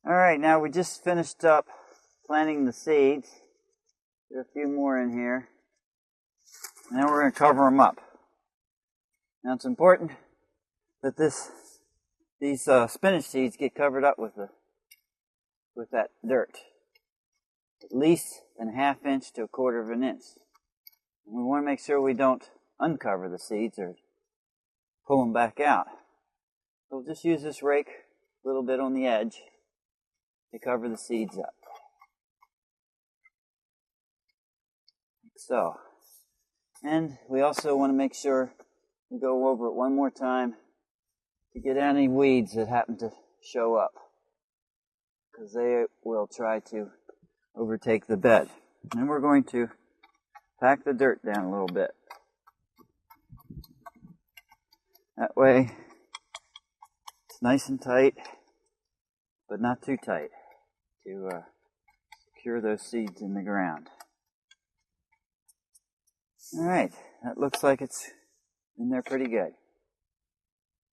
Alright, now we just finished up planting the seeds. There are a few more in here. And now we're going to cover them up. Now it's important that these spinach seeds get covered up with that dirt. At least a ½ inch to 1/4 inch. And we want to make sure we don't uncover the seeds or pull them back out. So we'll just use this rake a little bit on the edge to cover the seeds up. Like so. And we also want to make sure we go over it one more time to get any weeds that happen to show up, because they will try to overtake the bed. And we're going to pack the dirt down a little bit. That way it's nice and tight, but not too tight, to secure those seeds in the ground. Alright, that looks like it's in there pretty good.